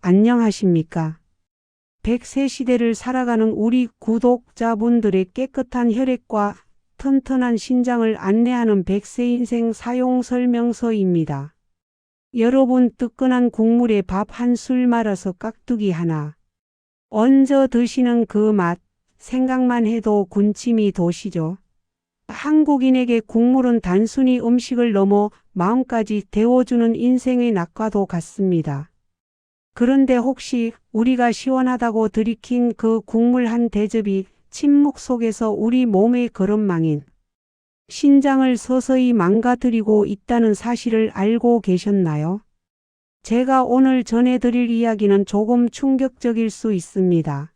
안녕하십니까? 100세 시대를 살아가는 우리 구독자분들의 깨끗한 혈액과 튼튼한 신장을 안내하는 100세 인생 사용 설명서입니다. 여러분 뜨끈한 국물에 밥 한 술 말아서 깍두기 하나 얹어 드시는 그 맛, 생각만 해도 군침이 도시죠. 한국인에게 국물은 단순히 음식을 넘어 마음까지 데워주는 인생의 낙과도 같습니다. 그런데 혹시 우리가 시원하다고 들이킨 그 국물 한 대접이 침묵 속에서 우리 몸의 걸음망인 신장을 서서히 망가뜨리고 있다는 사실을 알고 계셨나요? 제가 오늘 전해드릴 이야기는 조금 충격적일 수 있습니다.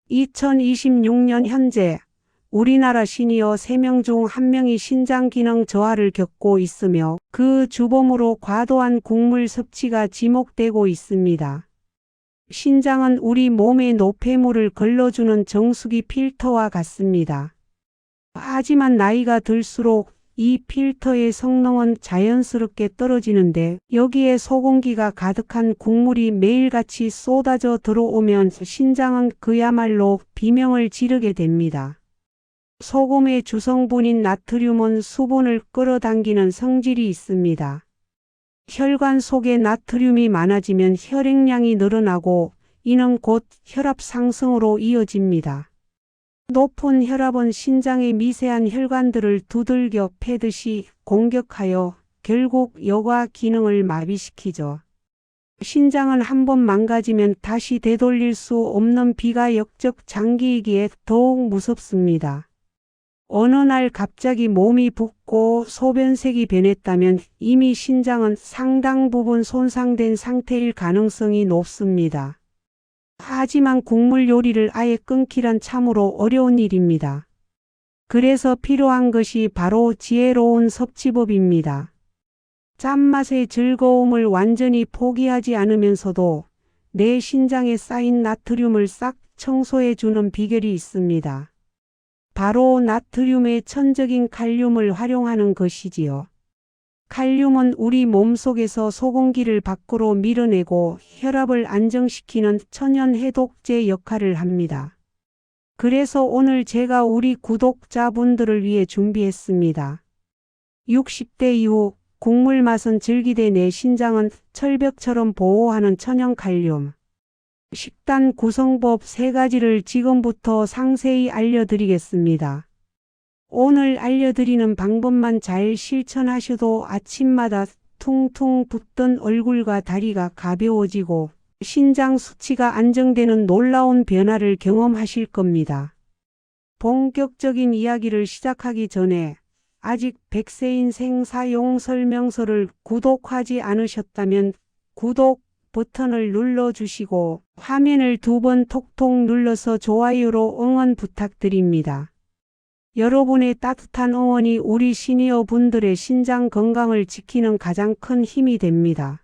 2026년 현재 우리나라 시니어 3명 중 1명이 신장 기능 저하를 겪고 있으며 그 주범으로 과도한 국물 섭취가 지목되고 있습니다. 신장은 우리 몸의 노폐물을 걸러주는 정수기 필터와 같습니다. 하지만 나이가 들수록 이 필터의 성능은 자연스럽게 떨어지는데 여기에 소공기가 가득한 국물이 매일같이 쏟아져 들어오면 신장은 그야말로 비명을 지르게 됩니다. 소금의 주성분인 나트륨은 수분을 끌어당기는 성질이 있습니다. 혈관 속에 나트륨이 많아지면 혈액량이 늘어나고 이는 곧 혈압 상승으로 이어집니다. 높은 혈압은 신장의 미세한 혈관들을 두들겨 패듯이 공격하여 결국 여과 기능을 마비시키죠. 신장은 한번 망가지면 다시 되돌릴 수 없는 비가역적 장기이기에 더욱 무섭습니다. 어느 날 갑자기 몸이 붓고 소변색이 변했다면 이미 신장은 상당 부분 손상된 상태일 가능성이 높습니다. 하지만 국물 요리를 아예 끊기란 참으로 어려운 일입니다. 그래서 필요한 것이 바로 지혜로운 섭취법입니다. 짠맛의 즐거움을 완전히 포기하지 않으면서도 내 신장에 쌓인 나트륨을 싹 청소해주는 비결이 있습니다. 바로 나트륨의 천적인 칼륨을 활용하는 것이지요. 칼륨은 우리 몸속에서 소공기를 밖으로 밀어내고 혈압을 안정시키는 천연 해독제 역할을 합니다. 그래서 오늘 제가 우리 구독자분들을 위해 준비했습니다. 60대 이후 국물 맛은 즐기되 내 신장은 철벽처럼 보호하는 천연 칼륨. 식단 구성법 3가지를 지금부터 상세히 알려드리겠습니다. 오늘 알려드리는 방법만 잘 실천하셔도 아침마다 퉁퉁 붓던 얼굴과 다리가 가벼워지고 신장 수치가 안정되는 놀라운 변화를 경험하실 겁니다. 본격적인 이야기를 시작하기 전에 아직 100세 인생 사용 설명서를 구독하지 않으셨다면 구독 버튼을 눌러주시고 화면을 2번 톡톡 눌러서 좋아요로 응원 부탁드립니다. 여러분의 따뜻한 응원이 우리 시니어 분들의 신장 건강을 지키는 가장 큰 힘이 됩니다.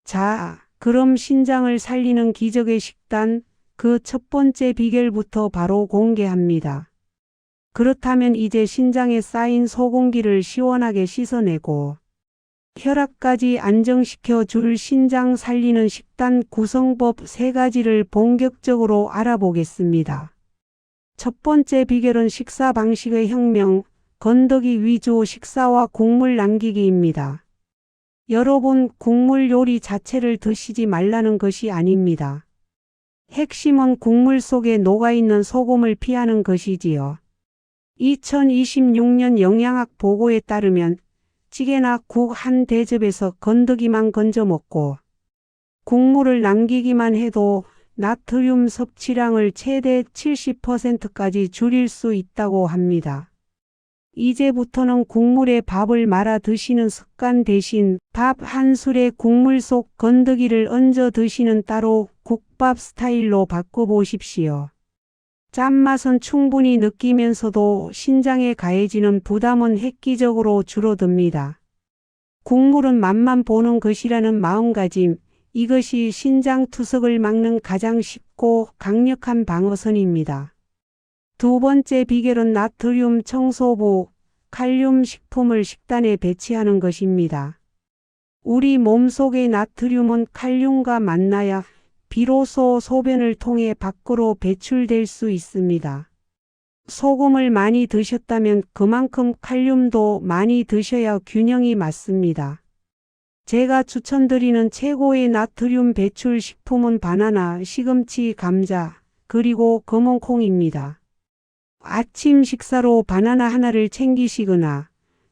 자, 그럼 신장을 살리는 기적의 식단, 그 첫 번째 비결부터 바로 공개합니다. 그렇다면 이제 신장에 쌓인 소공기를 시원하게 씻어내고 혈압까지 안정시켜 줄 신장 살리는 식단 구성법 3가지를 본격적으로 알아보겠습니다. 첫 번째 비결은 식사 방식의 혁명, 건더기 위주 식사와 국물 남기기입니다. 여러분, 국물 요리 자체를 드시지 말라는 것이 아닙니다. 핵심은 국물 속에 녹아있는 소금을 피하는 것이지요. 2026년 영양학 보고에 따르면 찌개나 국 한 대접에서 건더기만 건져 먹고 국물을 남기기만 해도 나트륨 섭취량을 최대 70%까지 줄일 수 있다고 합니다. 이제부터는 국물에 밥을 말아 드시는 습관 대신 밥 한 술에 국물 속 건더기를 얹어 드시는 따로 국밥 스타일로 바꿔보십시오. 짠맛은 충분히 느끼면서도 신장에 가해지는 부담은 획기적으로 줄어듭니다. 국물은 맛만 보는 것이라는 마음가짐, 이것이 신장 투석을 막는 가장 쉽고 강력한 방어선입니다. 두 번째 비결은 나트륨 청소부, 칼륨 식품을 식단에 배치하는 것입니다. 우리 몸속의 나트륨은 칼륨과 만나야 비로소 소변을 통해 밖으로 배출될 수 있습니다. 소금을 많이 드셨다면 그만큼 칼륨도 많이 드셔야 균형이 맞습니다. 제가 추천드리는 최고의 나트륨 배출 식품은 바나나, 시금치, 감자, 그리고 검은콩입니다. 아침 식사로 바나나 하나를 챙기시거나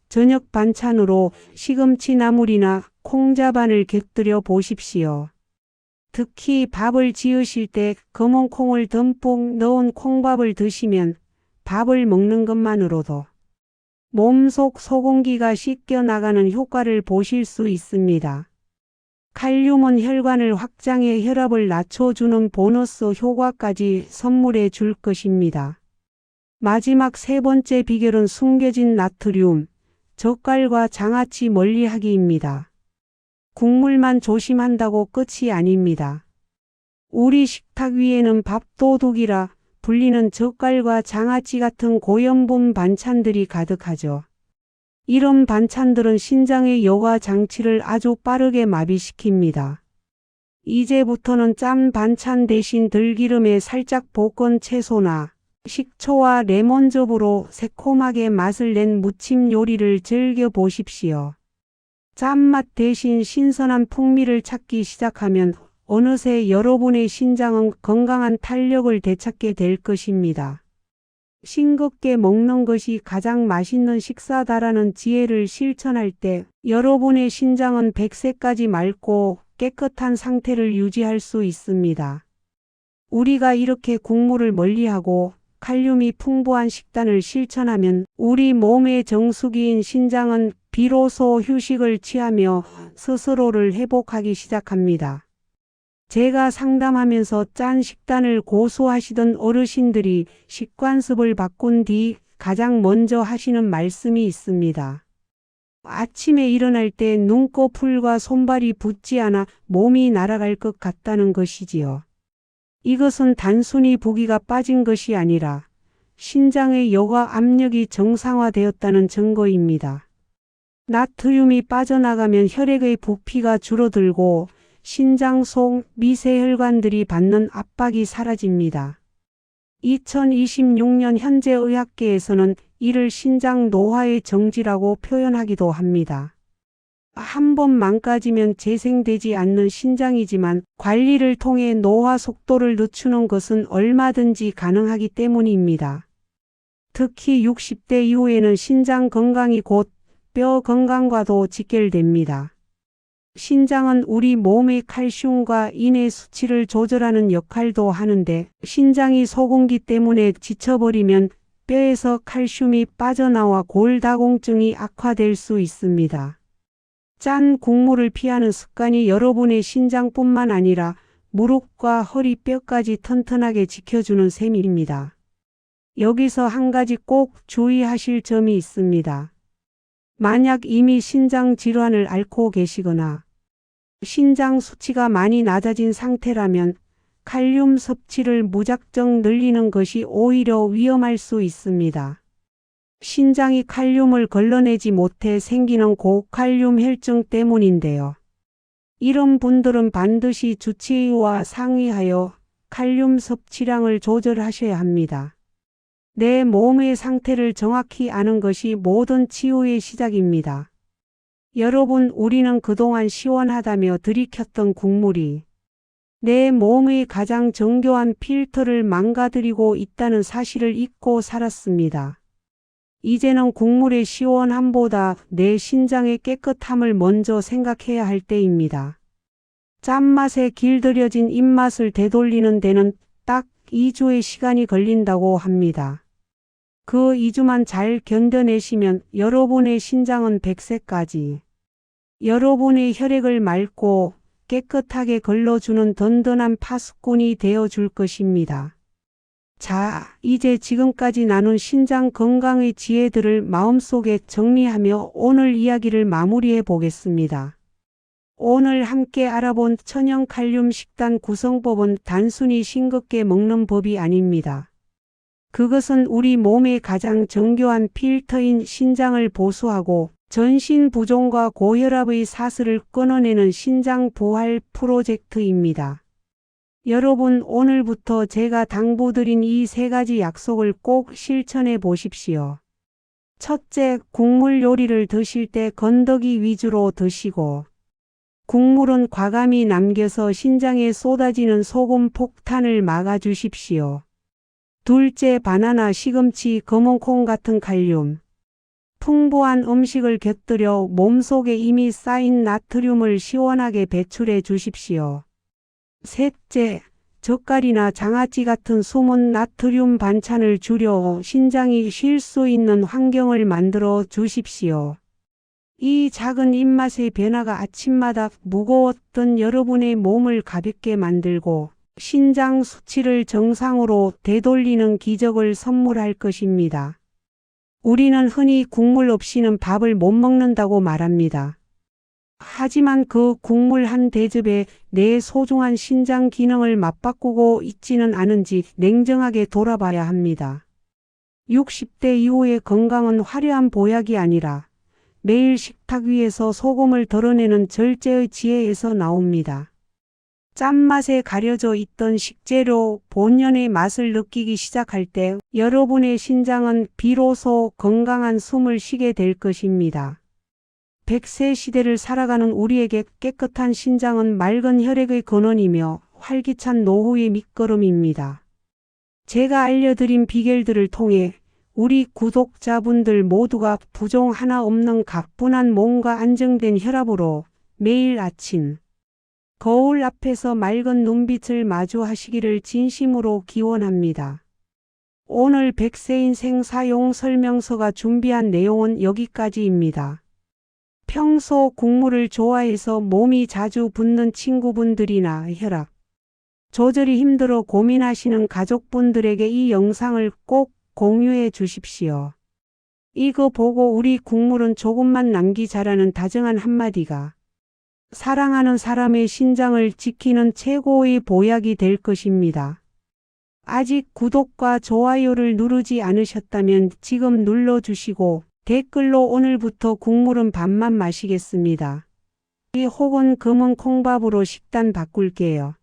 저녁 반찬으로 시금치 나물이나 콩자반을 곁들여 보십시오. 특히 밥을 지으실 때 검은콩을 듬뿍 넣은 콩밥을 드시면 밥을 먹는 것만으로도 몸속 소공기가 씻겨 나가는 효과를 보실 수 있습니다. 칼륨은 혈관을 확장해 혈압을 낮춰주는 보너스 효과까지 선물해 줄 것입니다. 마지막 세 번째 비결은 숨겨진 나트륨, 젓갈과 장아찌 멀리하기입니다. 국물만 조심한다고 끝이 아닙니다. 우리 식탁 위에는 밥도둑이라 불리는 젓갈과 장아찌 같은 고염분 반찬들이 가득하죠. 이런 반찬들은 신장의 여과 장치를 아주 빠르게 마비시킵니다. 이제부터는 짠 반찬 대신 들기름에 살짝 볶은 채소나 식초와 레몬즙으로 새콤하게 맛을 낸 무침 요리를 즐겨 보십시오. 짠맛 대신 신선한 풍미를 찾기 시작하면 어느새 여러분의 신장은 건강한 탄력을 되찾게 될 것입니다. 싱겁게 먹는 것이 가장 맛있는 식사다라는 지혜를 실천할 때 여러분의 신장은 100세까지 맑고 깨끗한 상태를 유지할 수 있습니다. 우리가 이렇게 국물을 멀리하고 칼륨이 풍부한 식단을 실천하면 우리 몸의 정수기인 신장은 비로소 휴식을 취하며 스스로를 회복하기 시작합니다. 제가 상담하면서 짠 식단을 고수하시던 어르신들이 식관습을 바꾼 뒤 가장 먼저 하시는 말씀이 있습니다. 아침에 일어날 때 눈꺼풀과 손발이 붓지 않아 몸이 날아갈 것 같다는 것이지요. 이것은 단순히 부기가 빠진 것이 아니라 신장의 여과 압력이 정상화되었다는 증거입니다. 나트륨이 빠져나가면 혈액의 부피가 줄어들고 신장 속 미세혈관들이 받는 압박이 사라집니다. 2026년 현재 의학계에서는 이를 신장 노화의 정지라고 표현하기도 합니다. 한 번 망가지면 재생되지 않는 신장이지만 관리를 통해 노화 속도를 늦추는 것은 얼마든지 가능하기 때문입니다. 특히 60대 이후에는 신장 건강이 곧 뼈 건강과도 직결됩니다. 신장은 우리 몸의 칼슘과 인의 수치를 조절하는 역할도 하는데 신장이 소공기 때문에 지쳐버리면 뼈에서 칼슘이 빠져나와 골다공증이 악화될 수 있습니다. 짠 국물을 피하는 습관이 여러분의 신장뿐만 아니라 무릎과 허리뼈까지 튼튼하게 지켜주는 셈입니다. 여기서 한 가지 꼭 주의하실 점이 있습니다. 만약 이미 신장 질환을 앓고 계시거나 신장 수치가 많이 낮아진 상태라면 칼륨 섭취를 무작정 늘리는 것이 오히려 위험할 수 있습니다. 신장이 칼륨을 걸러내지 못해 생기는 고칼륨 혈증 때문인데요. 이런 분들은 반드시 주치의와 상의하여 칼륨 섭취량을 조절하셔야 합니다. 내 몸의 상태를 정확히 아는 것이 모든 치유의 시작입니다. 여러분, 우리는 그동안 시원하다며 들이켰던 국물이 내 몸의 가장 정교한 필터를 망가뜨리고 있다는 사실을 잊고 살았습니다. 이제는 국물의 시원함보다 내 신장의 깨끗함을 먼저 생각해야 할 때입니다. 짠맛에 길들여진 입맛을 되돌리는 데는 딱 2주의 시간이 걸린다고 합니다. 그 2주만 잘 견뎌내시면 여러분의 신장은 100세까지 여러분의 혈액을 맑고 깨끗하게 걸러주는 든든한 파수꾼이 되어줄 것입니다. 자, 이제 지금까지 나눈 신장 건강의 지혜들을 마음속에 정리하며 오늘 이야기를 마무리해 보겠습니다. 오늘 함께 알아본 천연 칼륨 식단 구성법은 단순히 싱겁게 먹는 법이 아닙니다. 그것은 우리 몸의 가장 정교한 필터인 신장을 보수하고 전신 부종과 고혈압의 사슬을 끊어내는 신장 부활 프로젝트입니다. 여러분, 오늘부터 제가 당부드린 이 3가지 약속을 꼭 실천해 보십시오. 첫째, 국물 요리를 드실 때 건더기 위주로 드시고, 국물은 과감히 남겨서 신장에 쏟아지는 소금 폭탄을 막아주십시오. 둘째, 바나나, 시금치, 검은콩 같은 칼륨. 풍부한 음식을 곁들여 몸속에 이미 쌓인 나트륨을 시원하게 배출해 주십시오. 셋째, 젓갈이나 장아찌 같은 숨은 나트륨 반찬을 줄여 신장이 쉴 수 있는 환경을 만들어 주십시오. 이 작은 입맛의 변화가 아침마다 무거웠던 여러분의 몸을 가볍게 만들고 신장 수치를 정상으로 되돌리는 기적을 선물할 것입니다. 우리는 흔히 국물 없이는 밥을 못 먹는다고 말합니다. 하지만 그 국물 한 대접에 내 소중한 신장 기능을 맞바꾸고 있지는 않은지 냉정하게 돌아봐야 합니다. 60대 이후의 건강은 화려한 보약이 아니라 매일 식탁 위에서 소금을 덜어내는 절제의 지혜에서 나옵니다. 짠맛에 가려져 있던 식재료 본연의 맛을 느끼기 시작할 때 여러분의 신장은 비로소 건강한 숨을 쉬게 될 것입니다. 100세 시대를 살아가는 우리에게 깨끗한 신장은 맑은 혈액의 근원이며 활기찬 노후의 밑거름입니다. 제가 알려드린 비결들을 통해 우리 구독자분들 모두가 부종 하나 없는 가뿐한 몸과 안정된 혈압으로 매일 아침 거울 앞에서 맑은 눈빛을 마주하시기를 진심으로 기원합니다. 오늘 100세 인생 사용 설명서가 준비한 내용은 여기까지입니다. 평소 국물을 좋아해서 몸이 자주 붓는 친구분들이나 혈압 조절이 힘들어 고민하시는 가족분들에게 이 영상을 꼭 공유해 주십시오. 이거 보고 우리 국물은 조금만 남기자라는 다정한 한마디가 사랑하는 사람의 신장을 지키는 최고의 보약이 될 것입니다. 아직 구독과 좋아요를 누르지 않으셨다면 지금 눌러주시고 댓글로 오늘부터 국물은 밥만 마시겠습니다. 혹은 검은 콩밥으로 식단 바꿀게요.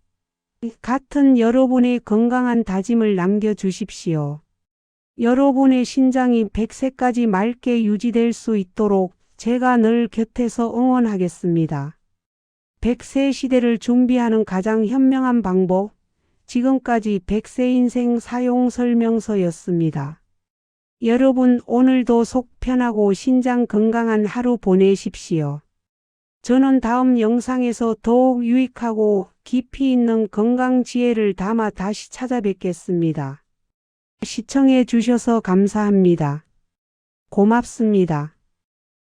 같은 여러분의 건강한 다짐을 남겨주십시오. 여러분의 신장이 100세까지 맑게 유지될 수 있도록 제가 늘 곁에서 응원하겠습니다. 100세 시대를 준비하는 가장 현명한 방법, 지금까지 100세 인생 사용 설명서였습니다. 여러분, 오늘도 속 편하고 신장 건강한 하루 보내십시오. 저는 다음 영상에서 더욱 유익하고 깊이 있는 건강 지혜를 담아 다시 찾아뵙겠습니다. 시청해 주셔서 감사합니다. 고맙습니다.